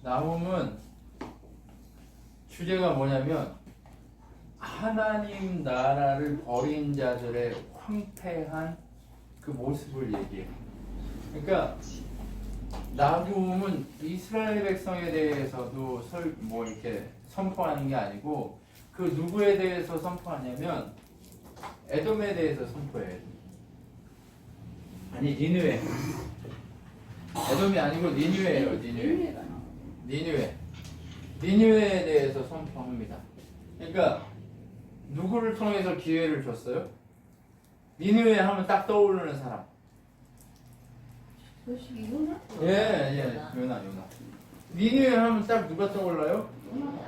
나훔은 주제가 뭐냐면 하나님 나라를 버린 자들의 황폐한 그 모습을 얘기해요. 그러니까 나훔은 이스라엘 백성에 대해서도 이렇게 선포하는 게 아니고 그 누구에 대해서 선포하냐면 에돔에 대해서 선포해요. 아니 니느웨. 에돔이 아니고 니느웨예요. 니느웨에 대해서 선포합니다. 그러니까 누구를 통해서 기회를 줬어요? 니느웨 하면 딱 떠오르는 사람. 요나? 요나. 니느웨 하면 딱 누가 떠올라요?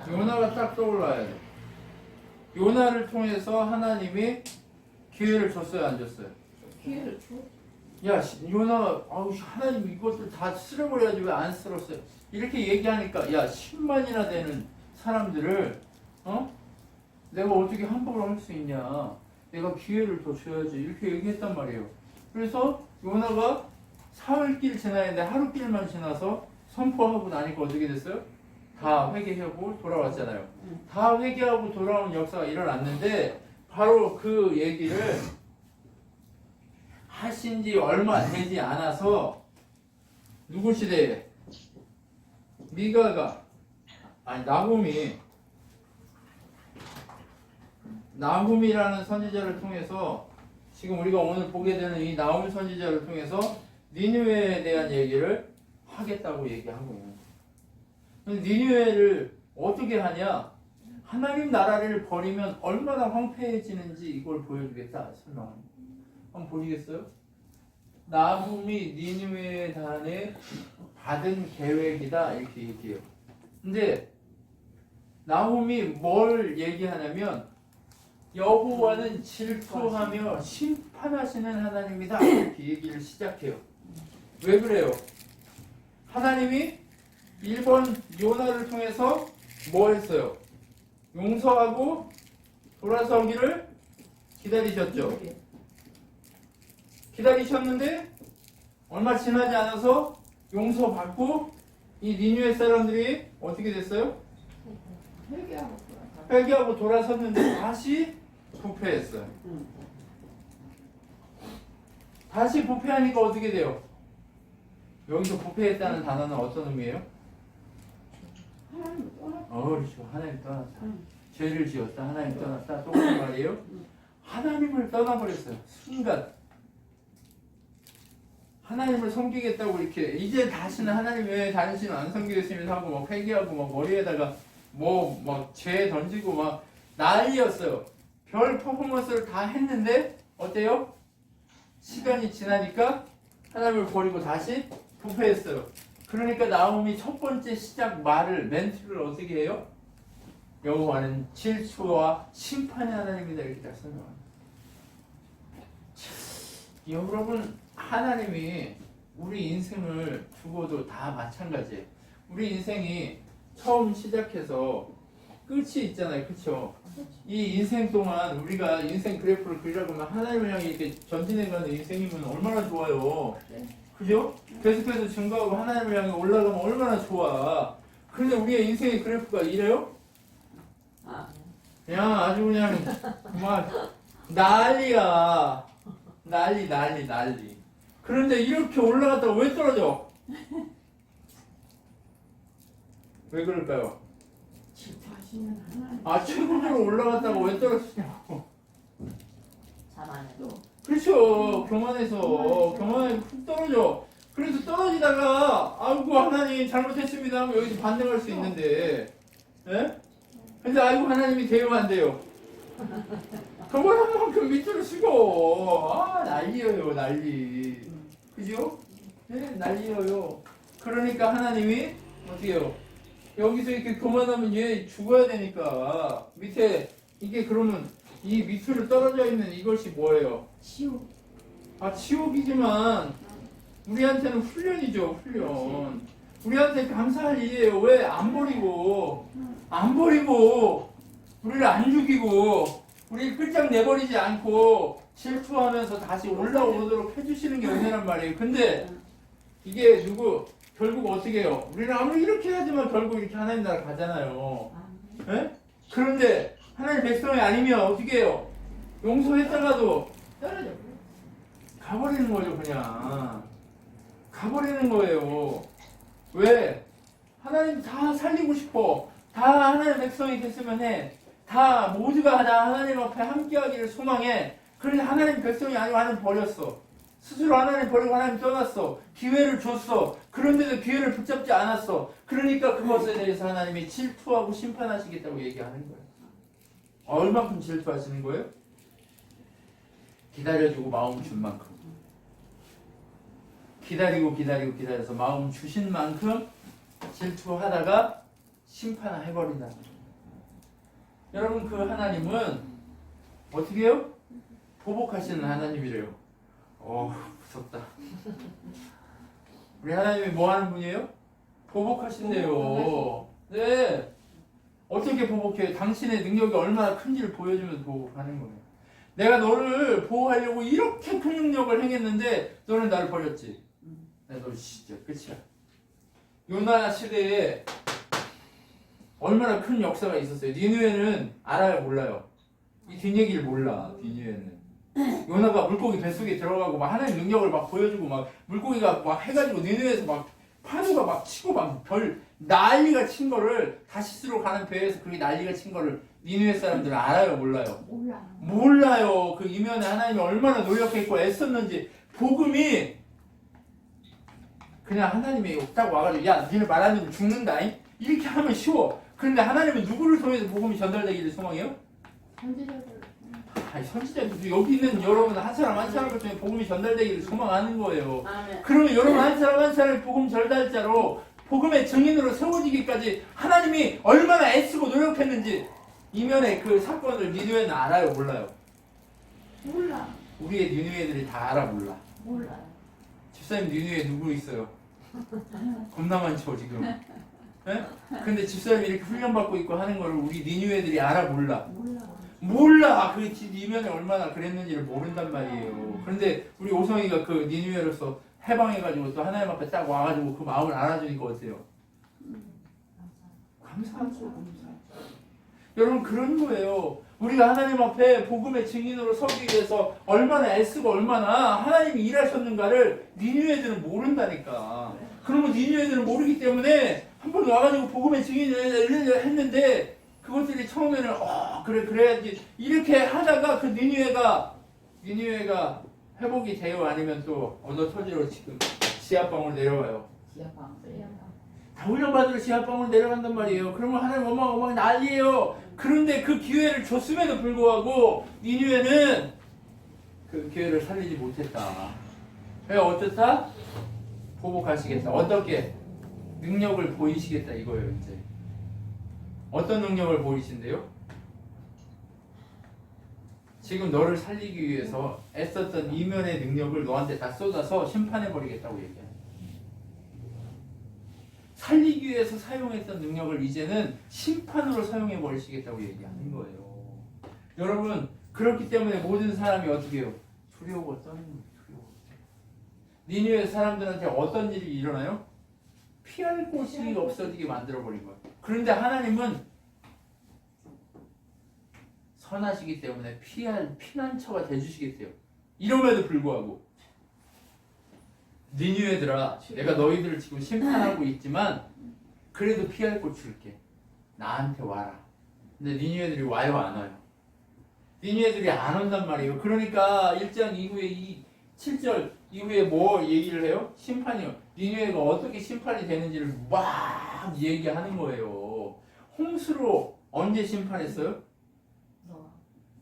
요나가 딱 떠올라야 돼. 요나를 통해서 하나님이 기회를 줬어요, 안 줬어요? 기회를 줘? 야, 요나, 하나님 이것들 다 쓸어버려야지 왜 안 쓸었어요? 이렇게 얘기하니까, 야, 10만이나 되는 사람들을, 내가 어떻게 함부로 할 수 있냐? 내가 기회를 더 줘야지. 이렇게 얘기했단 말이에요. 그래서 요나가 사흘길 지나는데 하루길만 지나서 선포하고 나니까 어떻게 됐어요? 다 회개하고 돌아왔잖아요. 다 회개하고 돌아온 역사가 일어났는데 바로 그 얘기를 하신 지 얼마 되지 않아서 누구 시대에? 나훔이라는 선지자를 통해서 지금 우리가 오늘 보게 되는 이 나훔 선지자를 통해서 니느웨에 대한 얘기를 하겠다고 얘기하고 있는 거예요. 니느웨를 어떻게 하냐? 하나님 나라를 버리면 얼마나 황폐해지는지 이걸 보여주겠다 설명합니다. 한번 보시겠어요? 나훔이 니느웨에 단에 받은 계획이다 이렇게 얘기해요. 근데 나훔이 뭘 얘기하냐면 여호와는 질투하며 심판하시는 하나님이다 이렇게 얘기를 시작해요. 왜 그래요? 하나님이 1번 요나를 통해서 뭐 했어요? 용서하고 돌아서기를 기다리셨죠. 기다리셨는데 얼마 지나지 않아서 용서받고 이 니느웨 사람들이 어떻게 됐어요? 회개하고 돌아섰는데 다시 부패했어요. 다시 부패하니까 어떻게 돼요? 여기서 부패했다는 단어는 어떤 의미예요? 하나님 떠났다. 그렇죠. 하나님 떠났다. 죄를 지었다. 하나님 떠났다. 똑같은 말이에요. 하나님을 떠나버렸어요. 순간. 하나님을 섬기겠다고 이렇게 이제 다시는 하나님 왜 다시는 안 섬기겠습니다 하고 막 회개하고 막 머리에다가 막 죄 던지고 막 난리였어요. 별 퍼포먼스를 다 했는데 어때요? 시간이 지나니까 하나님을 버리고 다시 부패했어요. 그러니까 나훔이 첫 번째 시작 멘트를 어떻게 해요? 여호와는 질투와 심판의 하나님이다 이렇게 딱 설명합니다. 여러분 하나님이 우리 인생을 두고도 다 마찬가지예요. 우리 인생이 처음 시작해서 끝이 있잖아요. 그렇죠? 이 인생 동안 우리가 인생 그래프를 그리라고 하면 하나님을 향해 이렇게 전진해가는 인생이면 얼마나 좋아요. 그죠? 계속해서 증거하고 하나님을 향해 올라가면 얼마나 좋아. 그런데 우리의 인생의 그래프가 이래요? 그냥 아주 그냥 막 난리야. 난리. 그런데 이렇게 올라갔다가 왜 떨어져? 왜 그럴까요? 질투하시는 하나님. 최고로 올라갔다가 왜 떨어지냐고. 자만해도. 그렇죠. 교만해서 훅 떨어져. 그래서 떨어지다가 아이고 하나님 잘못했습니다 하면 여기서 반등할 수 있는데, 예? 근데 아이고 하나님이 대응 안 돼요. 그걸 한 만큼 밑으로 쓰고 난리예요 난리. 그죠? 네, 난리예요. 그러니까 하나님이 어떻게 해요? 여기서 이렇게 교만하면 얘 죽어야 되니까 밑에 이게 그러면 이 밑으로 떨어져 있는 이것이 뭐예요? 지옥. 지옥이지만 우리한테는 훈련이죠. 훈련. 우리한테 감사할 일이에요. 왜 안 버리고 우리를 안 죽이고 우리를 끝장 내버리지 않고 질투하면서 다시 올라오도록 해주시는 게 은혜란 말이에요. 근데 이게 누구 결국 어떻게 해요? 우리는 아무리 이렇게 하지만 결국 이렇게 하나님 나라 가잖아요. 예? 그런데 하나님 백성이 아니면 어떻게 해요? 용서했다가도 떨어져. 가버리는 거죠, 그냥. 가버리는 거예요. 왜? 하나님 다 살리고 싶어. 다 하나님 백성이 됐으면 해. 다 모두가 다 하나님 앞에 함께하기를 소망해. 그런데 하나님 백성이 아니고 하나님 버렸어. 스스로 하나님 버리고 하나님 떠났어. 기회를 줬어. 그런데도 기회를 붙잡지 않았어. 그러니까 그것에 대해서 하나님이 질투하고 심판하시겠다고 얘기하는 거예요. 얼마큼 질투하시는 거예요? 기다려주고 마음 준 만큼. 기다려서 마음 주신 만큼 질투하다가 심판을 해버린다. 여러분, 그 하나님은 어떻게 해요? 보복하시는 하나님이래요. 무섭다. 우리 하나님이 뭐 하는 분이에요? 보복하신대요. 네. 어떻게 보복해요? 당신의 능력이 얼마나 큰지를 보여주면서 보복하는 거예요. 내가 너를 보호하려고 이렇게 큰 능력을 행했는데 너는 나를 버렸지. 너 진짜 끝이야. 요나 시대에 얼마나 큰 역사가 있었어요. 니느웨는 알아요, 몰라요? 이 뒷얘기를 몰라. 니느웨는 요나가 물고기 뱃속에 들어가고 막 하나님 능력을 막 보여주고 막 물고기가 막 해가지고 니느웨에서 막 파도가 막 치고 막 별 난리가 친 거를 다시스로 가는 배에서 그게 난리가 친 거를 니느웨 사람들은 알아요, 몰라요? 몰라요. 그 이면에 하나님이 얼마나 노력했고 애썼는지. 복음이 그냥 하나님이 딱 와가지고 야 니네 말 안 듣면 죽는다 이렇게 하면 쉬워. 그런데 하나님은 누구를 통해서 복음이 전달되기를 소망해요? 선지자들. 선지자들 여기 있는 여러분 한 사람 한 사람을 통해 복음이 전달되기를 소망하는 거예요. 아멘. 그러면 여러분 한 사람 한 사람이 복음 전달자로 복음의 증인으로 세워지기까지 하나님이 얼마나 애쓰고 노력했는지 이면에 그 사건을 니느웨는 알아요, 몰라요? 몰라. 우리의 니느웨들이 다 알아, 몰라? 몰라요. 집사님 니느웨 누구 있어요? 겁나 많죠 지금. 예? 근데 집사님이 이렇게 훈련받고 있고 하는 거를 우리 니느웨들이 알아, 몰라? 몰라. 그 이면에 얼마나 그랬는지를 모른단 말이에요. 그런데 우리 오성이가 그 니느웨로서 해방해가지고 또 하나님 앞에 딱 와가지고 그 마음을 알아주니까 어때요? 감사하죠. 여러분 그런 거예요. 우리가 하나님 앞에 복음의 증인으로 서기 위해서 얼마나 애쓰고 얼마나 하나님이 일하셨는가를 니느웨들은 모른다니까. 그러면 니느웨들은 모르기 때문에 한 번 와가지고 복음의 증인을 했는데 그것들이 처음에는 그래 그래야지 이렇게 하다가 그 니느웨가 회복이 돼요? 아니면 또 언어 토지로 지금 지하방으로 내려와요? 다 훈련받으러 지하방으로 내려간단 말이에요. 그러면 하나님 어마어마하게 난리예요. 그런데 그 기회를 줬음에도 불구하고 니느웨는 그 기회를 살리지 못했다. 왜 어쨌다? 보복하시겠다. 어떻게? 능력을 보이시겠다 이거예요. 이제 어떤 능력을 보이신대요? 지금 너를 살리기 위해서 애썼던 이면의 능력을 너한테 다 쏟아서 심판해버리겠다고 얘기해요. 살리기 위해서 사용했던 능력을 이제는 심판으로 사용해버리시겠다고 얘기하는 거예요. 여러분 그렇기 때문에 모든 사람이 어떻게 해요? 두려워 떠는 거예요. 두려워. 니느웨 사람들한테 어떤 일이 일어나요? 피할 곳이 없어지게 만들어버린 거예요. 그런데 하나님은 선하시기 때문에 피난처가 돼주시겠대요. 이럼에도 불구하고 니느웨들아 내가 너희들을 지금 심판하고 있지만 그래도 피할 곳 줄게. 나한테 와라. 근데 니느웨들이 와요 안 와요? 니느웨들이 안 온단 말이에요. 그러니까 1장 이후에 7절 이후에 뭐 얘기를 해요? 심판이요. 니느웨가 어떻게 심판이 되는지를 막 얘기하는 거예요. 홍수로 언제 심판했어요?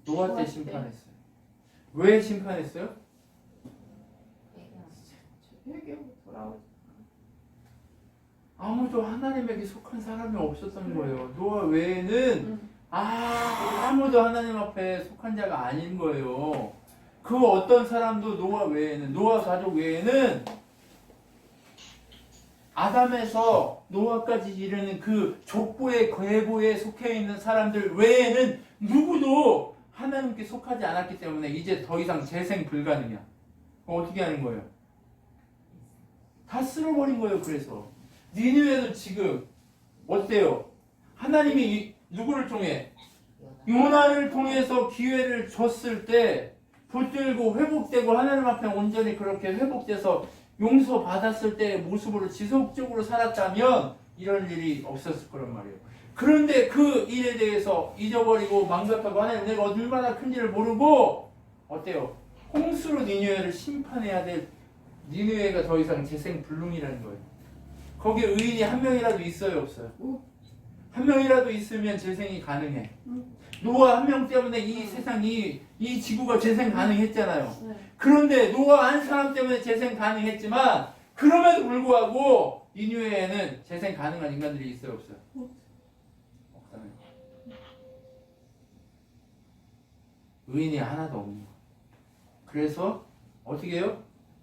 노아 때 심판했어요. 왜 심판했어요? 아무도 하나님에게 속한 사람이 없었던 거예요. 노아 외에는 아무도 하나님 앞에 속한 자가 아닌 거예요. 그 어떤 사람도 노아 가족 외에는 아담에서 노아까지 이르는 그 족보의 계보에 속해 있는 사람들 외에는 누구도 하나님께 속하지 않았기 때문에 이제 더 이상 재생 불가능이야. 어떻게 하는 거예요? 다 쓸어버린 거예요. 그래서 니느웨도 지금 어때요? 하나님이 누구를 통해? 요나를 통해서 기회를 줬을 때 붙들고 회복되고 하나님 앞에 온전히 그렇게 회복돼서 용서받았을 때의 모습으로 지속적으로 살았다면 이런 일이 없었을 거란 말이에요. 그런데 그 일에 대해서 잊어버리고 망각하고 하나님 내가 얼마나 큰지를 모르고 어때요? 홍수로 니느웨를 심판해야 될 니느웨가 더 이상 재생불능이라는 거예요. 거기에 의인이 한 명이라도 있어요, 없어요? 한 명이라도 있으면 재생이 가능해. 노아 한 명 때문에 이 세상이 이 지구가 재생 가능했잖아요. 그런데 노아 한 사람 때문에 재생 가능했지만 그럼에도 불구하고 니느웨에는 재생 가능한 인간들이 있어요, 없어요? 없잖아요. 의인이 하나도 없는 거예요. 그래서 어떻게 해요?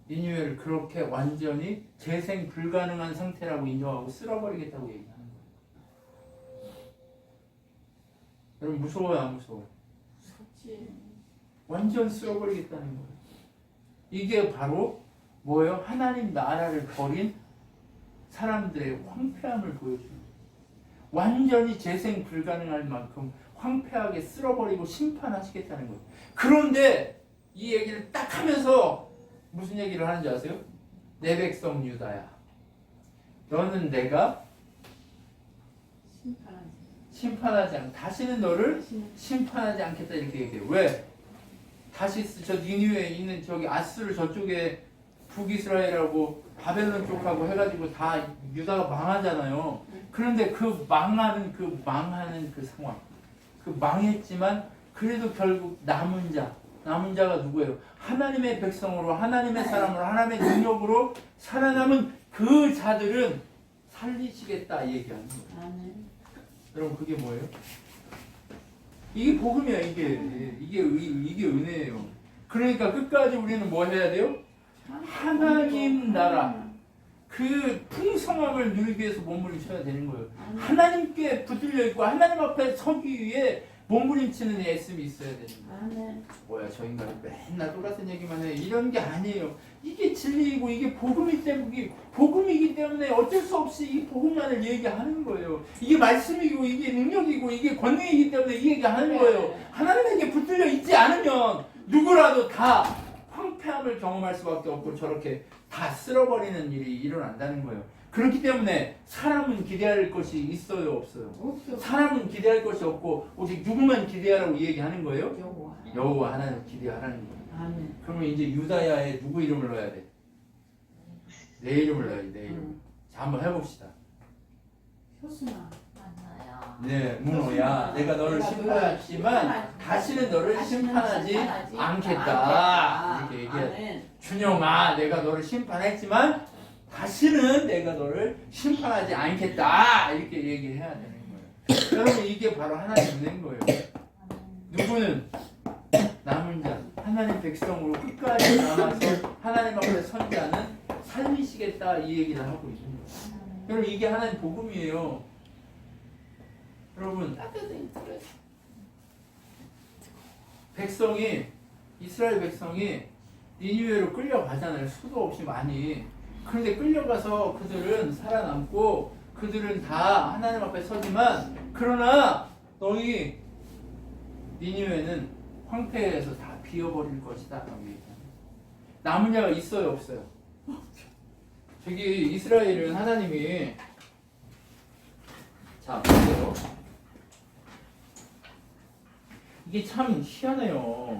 니느웨를 그렇게 완전히 재생 불가능한 상태라고 인정하고 쓸어버리겠다고 얘기하는 거예요. 여러분 무서워요, 안 무서워요? 무섭지. 완전 쓸어버리겠다는 거예요. 이게 바로 뭐예요? 하나님 나라를 버린 사람들의 황폐함을 보여주는 거예요. 완전히 재생 불가능할 만큼 황폐하게 쓸어버리고 심판하시겠다는 거예요. 그런데 이 얘기를 딱 하면서 무슨 얘기를 하는지 아세요? 내 백성 유다야, 너는 내가 심판하지 않, 다시는 너를 심판하지 않겠다 이렇게 얘기해요. 왜? 다시 저 니느웨에 있는 저기 아스르 저쪽에 북이스라엘하고 바벨론 쪽하고 해가지고 다 유다가 망하잖아요. 그런데 그 망하는 그 상황, 그 망했지만 그래도 결국 남은 자가 누구예요? 하나님의 백성으로, 하나님의 사람으로, 하나님의 능력으로 살아남은 그 자들은 살리시겠다 이 얘기하는 거예요. 여러분 그게 뭐예요? 이게 복음이야. 이게 은혜예요. 그러니까 끝까지 우리는 뭐 해야 돼요? 하나님 나라 그 풍성함을 누리기 위해서 몸부림쳐야 되는 거예요. 하나님께 붙들려 있고 하나님 앞에 서기 위해 몸부림치는 애씀이 있어야 되는 거예요. 뭐야 저 인간은 맨날 똑같은 얘기만 해. 이런 게 아니에요. 이게 진리이고 이게 복음이기 때문에 어쩔 수 없이 이 복음만을 얘기하는 거예요. 이게 말씀이고 이게 능력이고 이게 권능이기 때문에 이 얘기하는 거예요. 하나님에게 붙들려 있지 않으면 누구라도 다 황폐함을 경험할 수밖에 없고 저렇게 다 쓸어버리는 일이 일어난다는 거예요. 그렇기 때문에 사람은 기대할 것이 있어요, 없어요? 없어. 사람은 기대할 것이 없고 오직 누구만 기대하라고 얘기하는 거예요? 여호와. 여호와 하나님 기대하라는 거예요. 아멘. 그러면 이제 유다야에 누구 이름을 넣어야 돼? 내 이름을 넣어야 돼, 내 이름. 자, 한번 해봅시다. 효순아. 네, 문호야, 내가 너를 심판했지만 다시는 너를 심판하지 않겠다. 이렇게 얘기해야 돼. 준영아, 내가 너를 심판했지만 다시는 내가 너를 심판하지 않겠다. 이렇게 얘기해야 되는 거예요. 여러분 이게 바로 하나님 은혜인 거예요. 누구는 남은 자, 하나님 백성으로 끝까지 남아서 하나님 앞에 선 자는 살리시겠다 이 얘기를 하고 있는 거예요. 여러분 이게 하나님 복음이에요. 여러분 백성이 이스라엘 백성이 니느웨로 끌려가잖아요. 수도 없이 많이. 그런데 끌려가서 그들은 살아남고 그들은 다 하나님 앞에 서지만 그러나 너희 니느웨는 황폐해서 다 비어버릴 것이다. 남은 자가 있어요, 없어요? 저기 이스라엘은 하나님이 자 보세요. 이게 참 희한해요.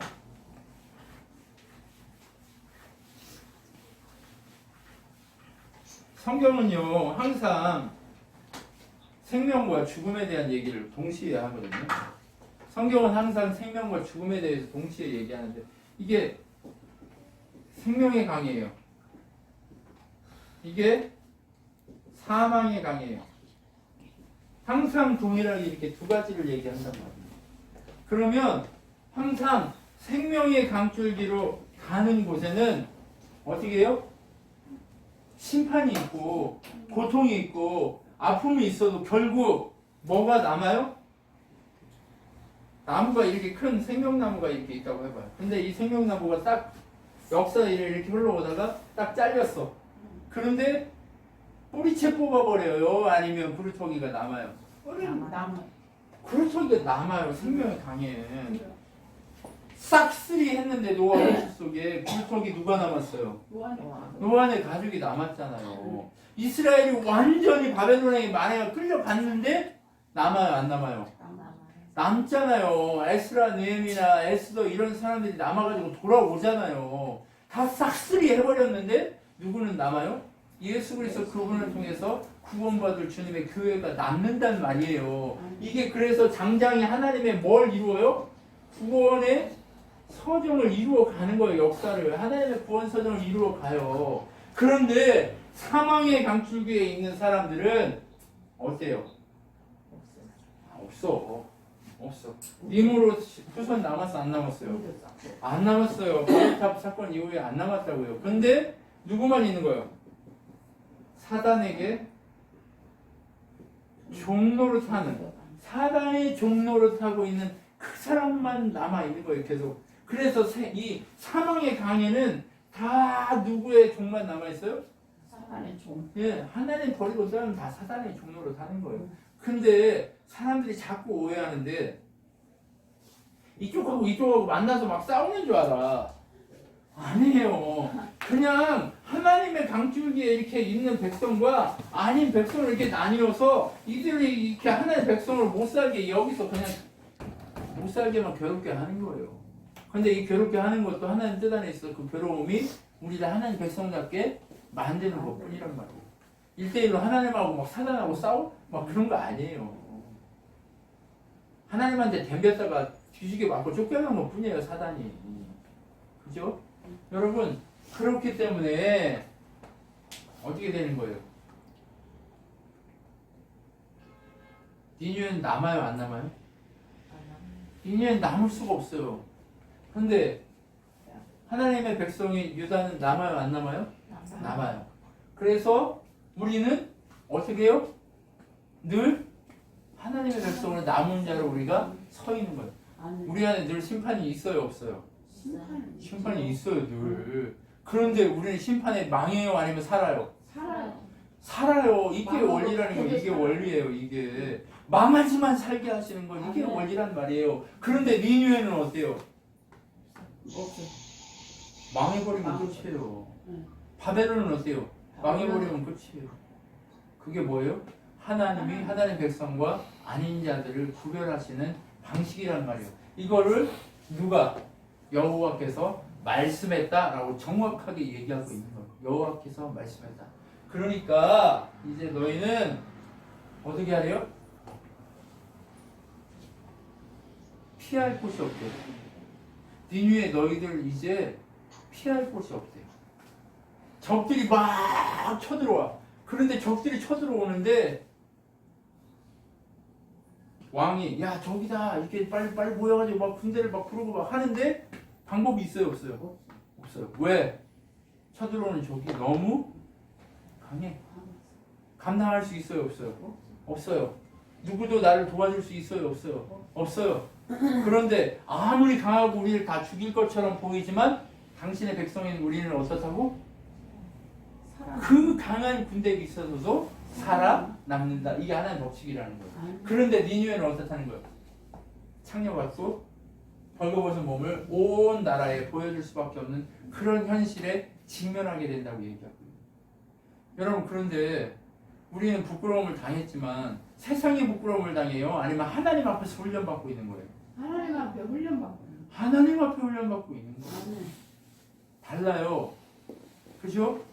성경은요 항상 생명과 죽음에 대한 얘기를 동시에 하거든요. 성경은 항상 생명과 죽음에 대해서 동시에 얘기하는데 이게 생명의 강이에요. 이게 사망의 강이에요. 항상 동일하게 이렇게 두 가지를 얘기한단 말이에요. 그러면 항상 생명의 강줄기로 가는 곳에는 어떻게 해요? 심판이 있고 고통이 있고 아픔이 있어도 결국 뭐가 남아요? 나무가 이렇게 큰 생명나무가 이렇게 있다고 해봐요. 근데 이 생명나무가 딱 역사에 이렇게 흘러오다가 딱 잘렸어. 그런데 뿌리채 뽑아버려요? 아니면 구루터기가 남아요? 뿌리는 나무. 구루터기가 남아요. 생명이 강해. 싹쓸이 했는데 노아 호수 속에 구루터기 누가 남았어요? 노아의 가족이 남았잖아요. 이스라엘이 완전히 바벨론에 만약에 끌려갔는데 남아요, 안 남아요? 남잖아요. 에스라, 느헤미나 에스더 이런 사람들이 남아가지고 돌아오잖아요. 다 싹쓸이 해버렸는데 누구는 남아요? 예수 그리스도 그분을 통해서 구원받을 주님의 교회가 남는단 말이에요. 이게 그래서 장장이 하나님의 뭘 이루어요? 구원의 서정을 이루어 가는 거예요. 역사를 하나님의 구원 서정을 이루어 가요. 그런데 사망의 강줄기에 있는 사람들은 어때요? 없어. 님으로 후손 남았어, 안 남았어요? 안 남았어요. 바벨탑 사건 이후에 안 남았다고요. 근데 누구만 있는 거예요? 사단에게 종노릇하는, 사단의 종노릇하고 있는 그 사람만 남아 있는 거예요. 계속. 그래서 이 사망의 강에는 다 누구의 종만 남아 있어요? 사단의 종. 예, 하나님 버리고 사람은 다 사단의 종노릇하는 거예요. 근데 사람들이 자꾸 오해하는데 이쪽하고 만나서 막 싸우는 줄 알아. 아니에요. 그냥 하나님의 강줄기에 이렇게 있는 백성과 아닌 백성을 이렇게 나뉘어서 이들이 이렇게 하나님의 백성을 못 살게 여기서 그냥 못 살게만 괴롭게 하는 거예요. 근데 이 괴롭게 하는 것도 하나님 뜻 안에 있어. 그 괴로움이 우리를 하나님 백성답게 만드는 것 뿐이란 말이에요. 1대1로 하나님하고 막 사단하고 싸워? 막 그런 거 아니에요. 하나님한테 덤볐다가 뒤지게 맞고 쫓겨난 것 뿐이에요, 사단이. 그죠? 여러분, 그렇기 때문에 어떻게 되는 거예요? 니뉴엔 남아요, 안 남아요? 니뉴엔 남을 수가 없어요. 근데 하나님의 백성인 유다는 남아요, 안 남아요? 남아요. 그래서 우리는 어떻게 해요? 늘 하나님의 백성을 남은 자로 우리가 서 있는 거예요. 우리 안에 늘 심판이 있어요, 없어요? 심판이 있어요, 늘. 그런데 우리는 심판에 망해요, 아니면 살아요? 살아요. 이게 원리라는 거예요. 이게 원리예요, 이게. 망하지만 살게 하시는 거, 이게 원리란 말이에요. 그런데 니느웨는 어때요? 망해버리면 끝이에요. 바벨론은 어때요? 망해버리면 끝이에요. 그게 뭐예요? 하나님이 하나님 백성과 아닌 자들을 구별하시는 방식이란 말이에요. 이거를 누가? 여호와께서 말씀했다라고 정확하게 얘기하고 있는 거예요. 여호와께서 말씀했다. 그러니까 이제 너희는 어떻게 하래요? 피할 곳이 없대요. 니느웨 너희들 이제 피할 곳이 없대요. 적들이 막 쳐들어와. 그런데 적들이 쳐들어오는데 왕이 야 저기다 이렇게 빨리 모여가지고 막 군대를 막 부르고 막 하는데 방법이 있어요, 없어요? 없어요. 왜? 쳐들어오는 적이 너무 강해. 감당할 수 있어요, 없어요? 없어요. 누구도 나를 도와줄 수 있어요, 없어요? 없어요. 그런데 아무리 강하고 우리를 다 죽일 것처럼 보이지만 당신의 백성인 우리는 어떻다고? 그 강한 군대가 있어서도 살아남는다. 이게 하나의 법칙이라는 거예요. 그런데 니느웨는 어떻다는 거예요? 창녀받고 벌거벗은 몸을 온 나라에 보여줄 수밖에 없는 그런 현실에 직면하게 된다고 얘기하고 있어요. 여러분, 그런데 우리는 부끄러움을 당했지만 세상이 부끄러움을 당해요? 아니면 하나님 앞에서 훈련받고 있는 거예요? 하나님 앞에 훈련받고. 하나님 앞에 훈련받고 있는 거예요. 달라요. 그죠?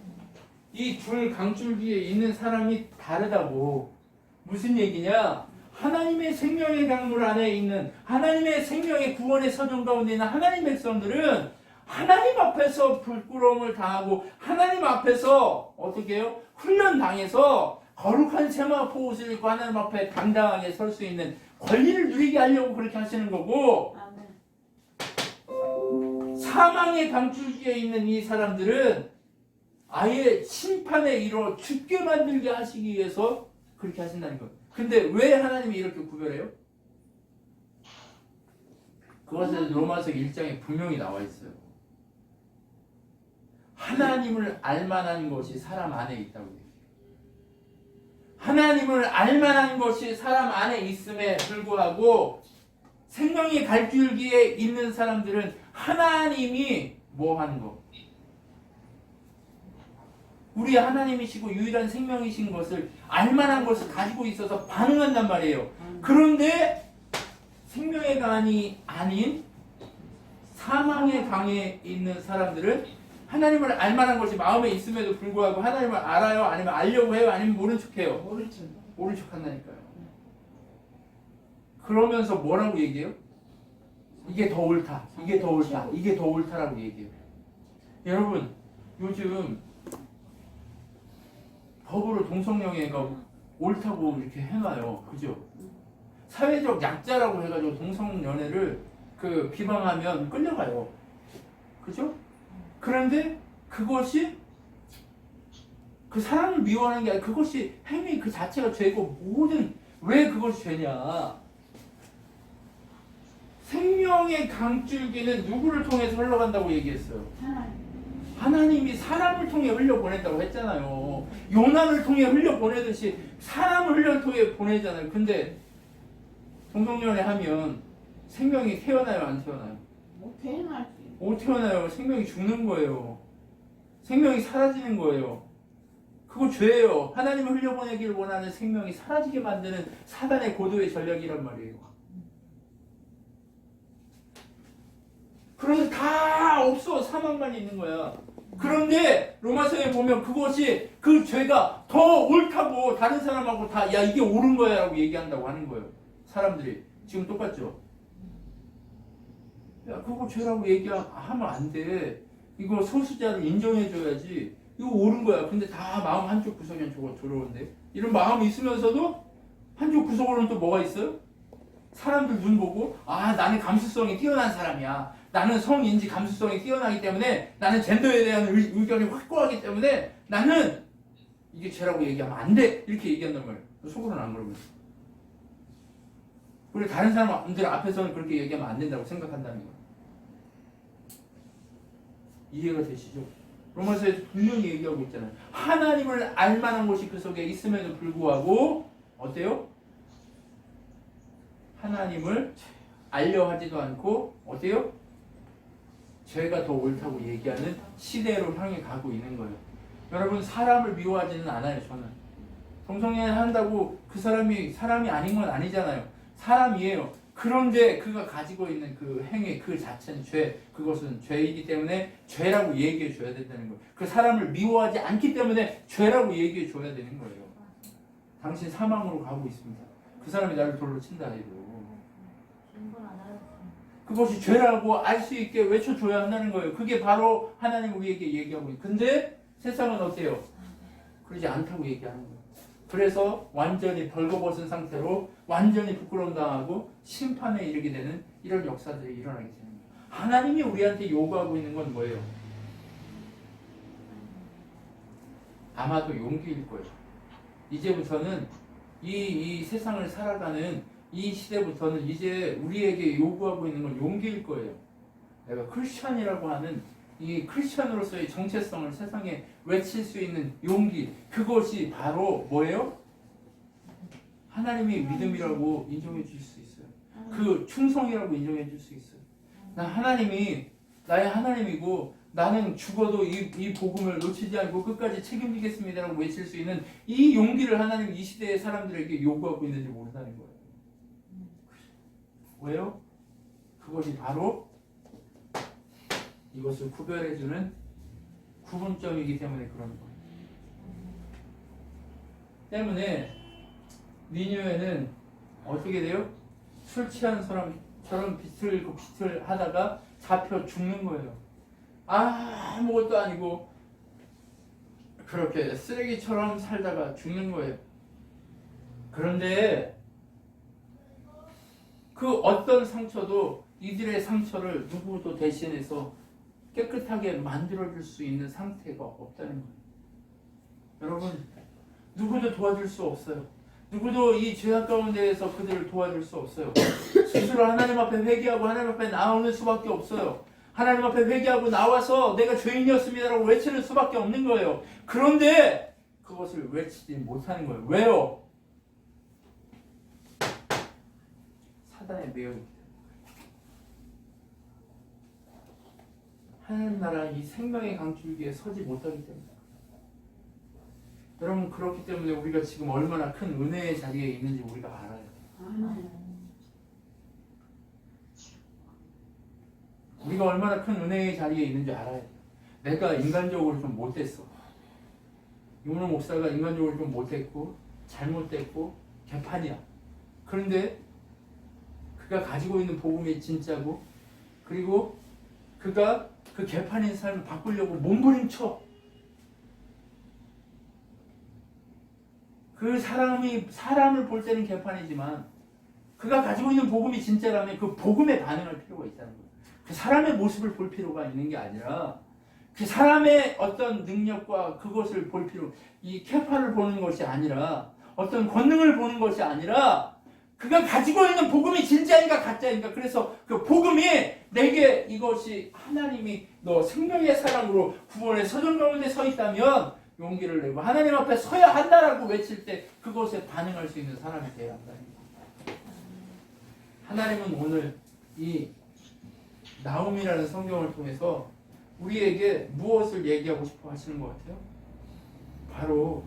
이 둘 강줄기에 있는 사람이 다르다고. 무슨 얘기냐? 하나님의 생명의 강물 안에 있는 하나님의 생명의 구원의 서정 가운데 있는 하나님 백성들은 하나님 앞에서 부끄러움을 당하고 하나님 앞에서 어떻게 해요? 훈련당해서 거룩한 세마포 옷을 입고 하나님 앞에 당당하게 설 수 있는 권리를 누리게 하려고 그렇게 하시는 거고, 사망의 강줄기에 있는 이 사람들은 아예 심판에 이르러 죽게 만들게 하시기 위해서 그렇게 하신다는 거예요. 근데 왜 하나님이 이렇게 구별해요? 그것은 로마서 1장에 분명히 나와 있어요. 하나님을 알만한 것이 사람 안에 있다고 얘기해요. 하나님을 알만한 것이 사람 안에 있음에 불구하고 생명의 갈줄기에 있는 사람들은 하나님이 뭐 하는 거? 우리 하나님이시고 유일한 생명이신 것을 알만한 것을 가지고 있어서 반응한단 말이에요. 그런데 생명의 강이 아닌 사망의 강에 있는 사람들은 하나님을 알만한 것이 마음에 있음에도 불구하고 하나님을 알아요? 아니면 알려고 해요? 아니면 모른 척해요? 모른 척 한다니까요. 그러면서 뭐라고 얘기해요? 이게 더 옳다. 이게 더 옳다. 이게 더 옳다라고 얘기해요. 여러분 요즘 법으로 동성연애가 옳다고 이렇게 해놔요. 그죠? 사회적 약자라고 해가지고 동성연애를 비방하면 끌려가요. 그죠? 그런데 그것이 그 사람을 미워하는 게 아니라 그것이 행위 그 자체가 죄고 왜 그것이 죄냐? 생명의 강줄기는 누구를 통해서 흘러간다고 얘기했어요? 하나님이 사람을 통해 흘려보낸다고 했잖아요. 요나를 통해 흘려보내듯이 사람을 통해 보내잖아요. 근데 동성연애 하면 생명이 태어나요? 안 태어나요? 못 태어나요. 생명이 죽는 거예요. 생명이 사라지는 거예요. 그거 죄예요. 하나님을 흘려보내기를 원하는 생명이 사라지게 만드는 사단의 고도의 전략이란 말이에요. 그래서 다 없어. 사망만 있는 거야. 그런데 로마서에 보면 그것이 그 죄가 더 옳다고 다른 사람하고 다 야 이게 옳은 거야 라고 얘기한다고 하는 거예요. 사람들이 지금 똑같죠? 야 그거 죄라고 얘기하면 안 돼. 이거 소수자를 인정해줘야지. 이거 옳은 거야. 근데 다 마음 한쪽 구석엔 저거 들어오는데 이런 마음이 있으면서도 한쪽 구석으로는 또 뭐가 있어요? 사람들 눈 보고 아 나는 감수성이 뛰어난 사람이야. 나는 성인지 감수성이 뛰어나기 때문에 나는 젠더에 대한 의견이 확고하기 때문에 나는 이게 죄라고 얘기하면 안 돼. 이렇게 얘기한단 말이에요. 속으로는 안 그러고 있어. 그리고 다른 사람들 앞에서는 그렇게 얘기하면 안 된다고 생각한다는 거예요. 이해가 되시죠? 로마서에서 분명히 얘기하고 있잖아요. 하나님을 알만한 것이 그 속에 있음에도 불구하고 어때요? 하나님을 알려 하지도 않고 어때요? 죄가 더 옳다고 얘기하는 시대로 향해 가고 있는 거예요. 여러분 사람을 미워하지는 않아요. 저는 동성연애 한다고 그 사람이 아닌 건 아니잖아요. 사람이에요. 그런데 그가 가지고 있는 그 행위 그 자체는 죄, 그것은 죄이기 때문에 죄라고 얘기해 줘야 된다는 거예요. 그 사람을 미워하지 않기 때문에 죄라고 얘기해 줘야 되는 거예요. 당신 사망으로 가고 있습니다. 그 사람이 나를 돌로 친다 해도 그것이 죄라고 알 수 있게 외쳐줘야 한다는 거예요. 그게 바로 하나님 우리에게 얘기하고 있어요. 근데 세상은 어때요? 그러지 않다고 얘기하는 거예요. 그래서 완전히 벌거벗은 상태로 완전히 부끄러움 당하고 심판에 이르게 되는 이런 역사들이 일어나게 되는 거예요. 하나님이 우리한테 요구하고 있는 건 뭐예요? 아마도 용기일 거예요. 이제부터는 이 세상을 살아가는 이 시대부터는 이제 우리에게 요구하고 있는 건 용기일 거예요. 내가 크리스찬이라고 하는 이 크리스찬으로서의 정체성을 세상에 외칠 수 있는 용기, 그것이 바로 뭐예요? 하나님의 믿음이라고 인정해 줄 수 있어요. 그 충성이라고 인정해 줄 수 있어요. 나 하나님이 나의 하나님이고 나는 죽어도 이 복음을 놓치지 않고 끝까지 책임지겠습니다라고 외칠 수 있는 이 용기를 하나님 이 시대의 사람들에게 요구하고 있는지 모른다는 거예요. 왜요? 그것이 바로 이것을 구별해주는 구분점이기 때문에 그런 거예요. 때문에 미녀에는 어떻게 돼요? 술 취한 사람처럼 비틀 하다가 잡혀 죽는 거예요. 아무것도 아니고 그렇게 쓰레기처럼 살다가 죽는 거예요. 그런데 그 어떤 상처도 이들의 상처를 누구도 대신해서 깨끗하게 만들어줄 수 있는 상태가 없다는 거예요. 여러분, 누구도 도와줄 수 없어요. 누구도 이 죄악 가운데에서 그들을 도와줄 수 없어요. 스스로 하나님 앞에 회개하고 하나님 앞에 나오는 수밖에 없어요. 하나님 앞에 회개하고 나와서 내가 죄인이었습니다라고 외치는 수밖에 없는 거예요. 그런데 그것을 외치지 못하는 거예요. 왜요? 사단에 매여 있기 때문에. 하나님 나라 이 생명의 강줄기에 서지 못하기 때문에. 여러분, 그렇기 때문에 우리가 지금 얼마나 큰 은혜의 자리에 있는지 우리가 알아요. 우리가 얼마나 큰 은혜의 자리에 있는지 알아야 돼. 내가 인간적으로 좀 못됐어. 윤호 목사가 인간적으로 좀 못됐고 잘못됐고 개판이야. 그런데 그가 가지고 있는 복음이 진짜고, 그리고 그가 그 개판인 삶을 바꾸려고 몸부림쳐. 그 사람을 볼 때는 개판이지만 그가 가지고 있는 복음이 진짜라면 그 복음에 반응할 필요가 있다는 거예요. 그 사람의 모습을 볼 필요가 있는 게 아니라 그 사람의 어떤 능력과 그것을 볼 필요, 이 캐파를 보는 것이 아니라 어떤 권능을 보는 것이 아니라 그가 가지고 있는 복음이 진짜인가 가짜인가. 그래서 그 복음이 내게 이것이 하나님이 너 생명의 사랑으로 구원의 서전 가운데 서 있다면 용기를 내고 하나님 앞에 서야 한다라고 외칠 때 그것에 반응할 수 있는 사람이 되어야 한다는 거예요. 하나님은 오늘 이 나홈이라는 성경을 통해서 우리에게 무엇을 얘기하고 싶어 하시는 것 같아요? 바로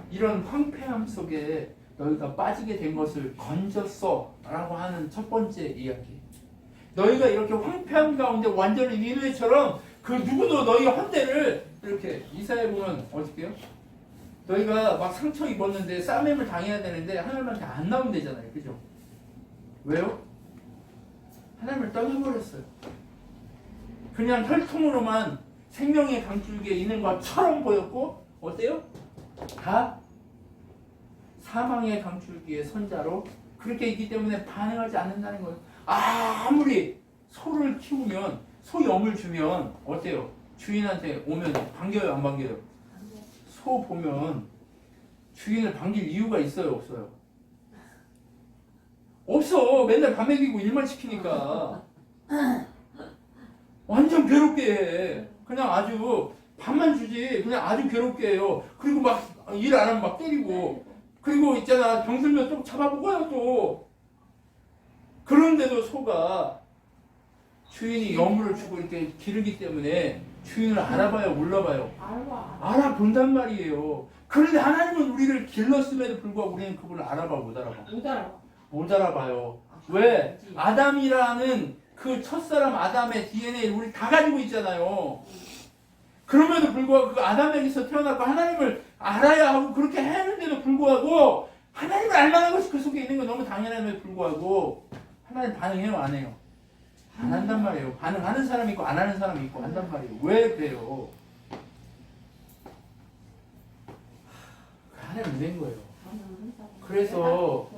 이런 황폐함 속에 너희가 빠지게 된 것을 건졌어 라고 하는 첫 번째 이야기. 너희가 이렇게 황폐함 가운데 완전히 니느웨처럼 그 누구도 너희 헌대를 이렇게 이사야 보면 어떻게 해요? 너희가 막 상처 입었는데 싸매을 당해야 되는데 하나님한테 안 나온대잖아요. 그죠? 왜요? 하나님을 떠나버렸어요. 그냥 혈통으로만 생명의 강줄기에 있는 것처럼 보였고 어때요? 다 사망의 강줄기의 선자로 그렇게 있기 때문에 반응하지 않는다는 거예요. 아무리 소를 키우면 소 염을 주면 어때요? 주인한테 오면 반겨요 안 반겨요? 소 보면 주인을 반길 이유가 있어요 없어요? 없어. 맨날 밥 먹이고 일만 시키니까 완전 괴롭게 해. 그냥 아주 밥만 주지 그냥 아주 괴롭게 해요. 그리고 막 일 안 하면 막 때리고, 그리고 있잖아 병들면 또 잡아먹어요 또. 그런데도 소가 주인이 여물을 주고 이렇게 기르기 때문에 주인을 알아봐요 몰라봐요? 알아본단 말이에요. 그런데 하나님은 우리를 길렀음에도 불구하고 우리는 그분을 알아봐 못 알아봐? 못 알아봐요. 왜? 아담이라는 그 첫사람 아담의 DNA를 우리 다 가지고 있잖아요. 그럼에도 불구하고 그 아담에게서 태어났고 하나님을 알아야 하고 그렇게 했는데도 불구하고 하나님을 알만한 것이 그 속에 있는 건 너무 당연함에도 불구하고 하나님 반응해요 안 해요? 안 한단 말이에요. 반응하는 사람이 있고 안 하는 사람이 있고 한단 말이에요. 왜 그래요? 하나님 낸 거예요. 그래서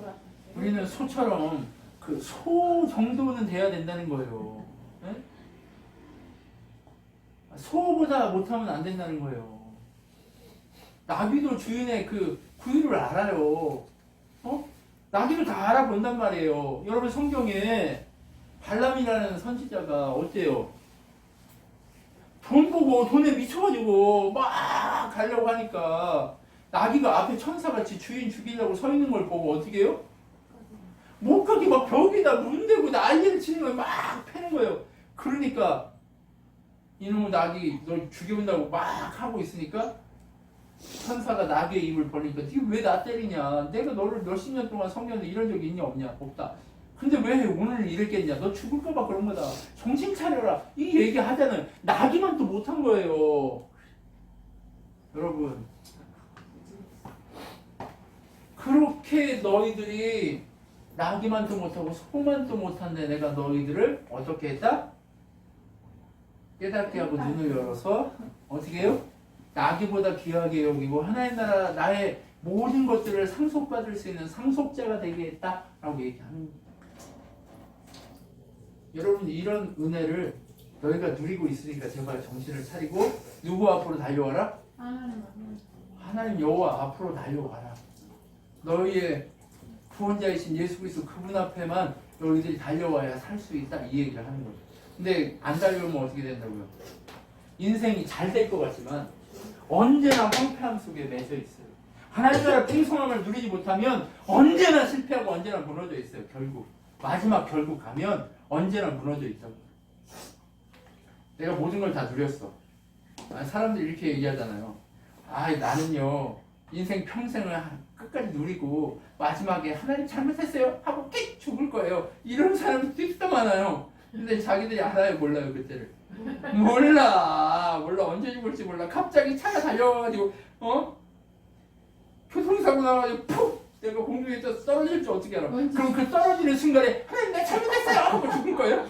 우리는 소처럼 그 소 정도는 돼야 된다는 거예요. 네? 소보다 못하면 안 된다는 거예요. 나귀도 주인의 그 구유를 알아요. 나귀도 다 알아본단 말이에요. 여러분 성경에 발람이라는 선지자가 어때요? 돈 보고 돈에 미쳐가지고 막 가려고 하니까 나귀가 앞에 천사같이 주인 죽이려고 서 있는 걸 보고 어떻게 해요? 못 가게 막 벽에다 문대고 난리를 치는 거예요. 막 패는 거예요. 그러니까 이놈의 낙이 널 죽여온다고 막 하고 있으니까 천사가 낙의 입을 벌리니까 네가 왜 나 때리냐? 내가 너를 몇십 년 동안 섬겼는데 이런 적이 있냐 없냐? 없다. 근데 왜 오늘 이랬겠냐? 너 죽을까봐 그런 거다. 정신 차려라. 이 얘기 하자는 낙이만 또 못한 거예요. 여러분 그렇게 너희들이 나기만도 못하고 소만도 못한데 내가 너희들을 어떻게 했다? 깨닫게 하고 눈을 열어서 어떻게 해요? 나기보다 귀하게 여기고 하나님 나라 나의 모든 것들을 상속받을 수 있는 상속자가 되게 했다라고 얘기하는 거예요. 여러분 이런 은혜를 너희가 누리고 있으니까 제발 정신을 차리고 누구 앞으로 달려와라? 하나님 여호와 앞으로 달려와라. 너희의 구원자이신 예수 그리스도 그분 앞에만 너희들이 달려와야 살 수 있다 이 얘기를 하는 거죠. 근데 안 달려오면 어떻게 된다고요? 인생이 잘 될 것 같지만 언제나 황폐함 속에 매여 있어요. 하나님 나라 풍성함을 누리지 못하면 언제나 실패하고 언제나 무너져 있어요. 결국 마지막 결국 가면 언제나 무너져 있다고. 내가 모든 걸 다 누렸어. 사람들이 이렇게 얘기하잖아요. 나는요 인생 평생을 끝까지 누리고 마지막에 하나님 잘못했어요 하고 끽 죽을 거예요. 이런 사람도 꽤 많아요. 근데 자기들이 알아요 몰라요 그때를? 몰라 언제 죽을지 몰라. 갑자기 차가 달려가지고 교통사고 나가지고 푹 내가 공중에 떠서 떨어질 줄 어떻게 알아? 그럼 그 떨어지는 순간에 하나님 내가 잘못했어요 하고 죽을 거예요?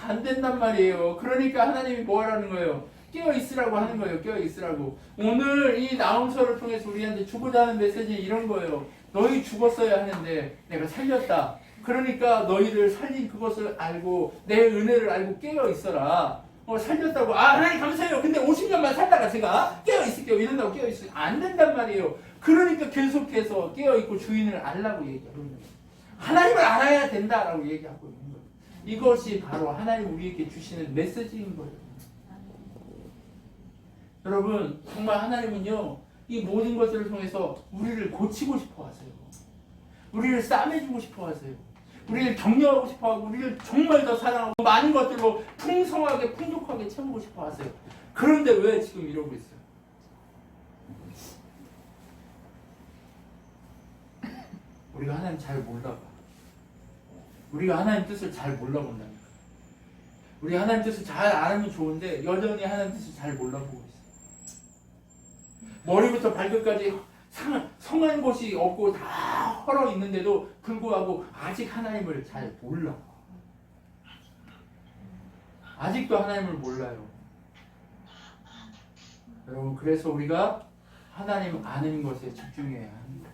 안 된단 말이에요. 그러니까 하나님이 뭐 하라는 거예요? 깨어 있으라고 하는 거예요. 깨어 있으라고. 오늘 이 나음서를 통해서 우리한테 주고자 하는 메시지 이런 거예요. 너희 죽었어야 하는데 내가 살렸다. 그러니까 너희를 살린 그것을 알고 내 은혜를 알고 깨어 있어라. 살렸다고 하나님 감사해요. 근데 50년만 살다가 제가 깨어 있을게요. 이런다고 깨어 있으면 안 된단 말이에요. 그러니까 계속해서 깨어 있고 주인을 알라고 얘기하고 있는 거예요. 하나님을 알아야 된다라고 얘기하고 있는 거예요. 이것이 바로 하나님 우리에게 주시는 메시지인 거예요. 여러분 정말 하나님은요 이 모든 것들을 통해서 우리를 고치고 싶어 하세요. 우리를 싸매주고 싶어 하세요. 우리를 격려하고 싶어 하고 우리를 정말 더 사랑하고 많은 것들로 풍성하게 풍족하게 채우고 싶어 하세요. 그런데 왜 지금 이러고 있어요? 우리가 하나님 잘 몰라봐. 우리가 하나님 뜻을 잘 몰라본다니까. 우리가 하나님 뜻을 잘 알면 좋은데 여전히 하나님 뜻을 잘 몰라보고 있어. 머리부터 발끝까지 성한 곳이 없고 다 헐어 있는데도 불구하고 아직 하나님을 잘 몰라. 아직도 하나님을 몰라요. 여러분 그래서 우리가 하나님 아는 것에 집중해야 합니다.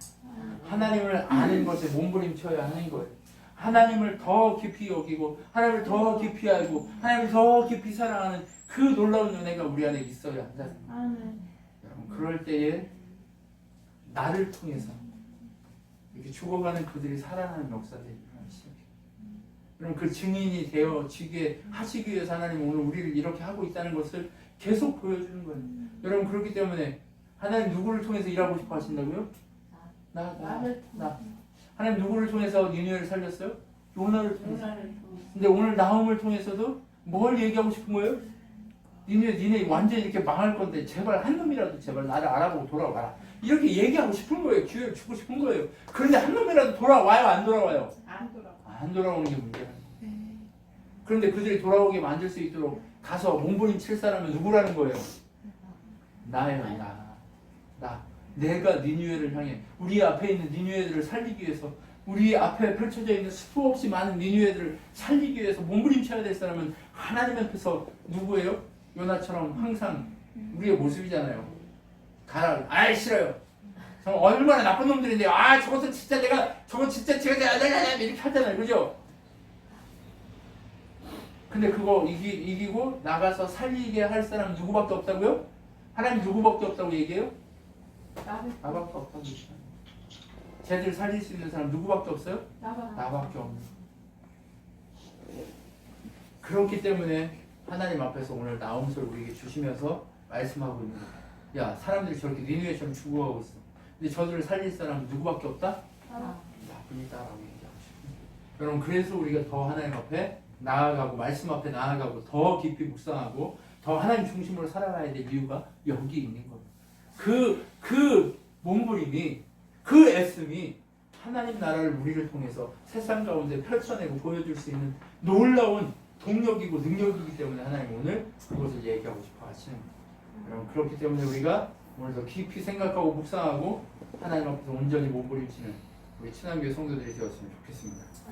하나님을 아는 것에 몸부림쳐야 하는 거예요. 하나님을 더 깊이 여기고 하나님을 더 깊이 알고 하나님을 더 깊이 사랑하는 그 놀라운 은혜가 우리 안에 있어야 한다. 여러분 그럴 때에 나를 통해서 이렇게 죽어가는 그들이 살아나는 역사들이 일어나기 시작해요. 여러분 그 증인이 되어지게 하시기 위해서 하나님 오늘 우리를 이렇게 하고 있다는 것을 계속 보여주는 거예요. 여러분 그렇기 때문에 하나님 누구를 통해서 일하고 싶어 하신다고요? 나. 하나님 누구를 통해서 니느웨를 살렸어요? 요나를 통해서. 근데 오늘 나홈을 통해서도 뭘 얘기하고 싶은 거예요? 니네 완전 이렇게 망할 건데 제발 한 놈이라도 제발 나를 알아보고 돌아와라. 이렇게 얘기하고 싶은 거예요. 기회를 주고 싶은 거예요. 그런데 한 놈이라도 돌아와요? 안 돌아와요? 안 돌아오는 게 문제야. 그런데 그들이 돌아오게 만들 수 있도록 가서 몸부림칠 사람은 누구라는 거예요? 나예요. 나. 내가 니느웨를 향해 우리 앞에 있는 니느웨들을 살리기 위해서 우리 앞에 펼쳐져 있는 수없이 많은 니느웨들을 살리기 위해서 몸부림쳐야 될 사람은 하나님 앞에서 누구예요? 요나처럼 항상 우리의 모습이잖아요. 가라. 싫어요. 정말 얼마나 나쁜 놈들인데 저것은 진짜 저건 진짜 제가 이렇게 하잖아요. 그죠? 근데 그거 이기고 나가서 살리게 할 사람 누구밖에 없다고요? 하나님 누구밖에 없다고 얘기해요? 나밖에 없다고 얘기해요. 쟤들 살릴 수 있는 사람 누구밖에 없어요? 나밖에 없는. 그렇기 때문에 하나님 앞에서 오늘 나음서를 우리에게 주시면서 말씀하고 있는 거예요. 야, 사람들이 저렇게 니느웨처럼 죽어가고 있어. 근데 저들을 살릴 사람은 누구밖에 없다? 나뿐이다라고 얘기하고 싶어요. 여러분 그래서 우리가 더 하나님 앞에 나아가고 말씀 앞에 나아가고 더 깊이 묵상하고 더 하나님 중심으로 살아가야 될 이유가 여기 있는 거예요. 그 몸부림이 그 애씀이 하나님 나라를 우리를 통해서 세상 가운데 펼쳐내고 보여줄 수 있는 놀라운 동력이고 능력이기 때문에 하나님 오늘 그것을 얘기하고 싶어 하시는 거예요. 여러분 그렇기 때문에 우리가 오늘 더 깊이 생각하고 묵상하고 하나님 앞에서 온전히 몸부림치는 우리 친환교회 성도들이 되었으면 좋겠습니다.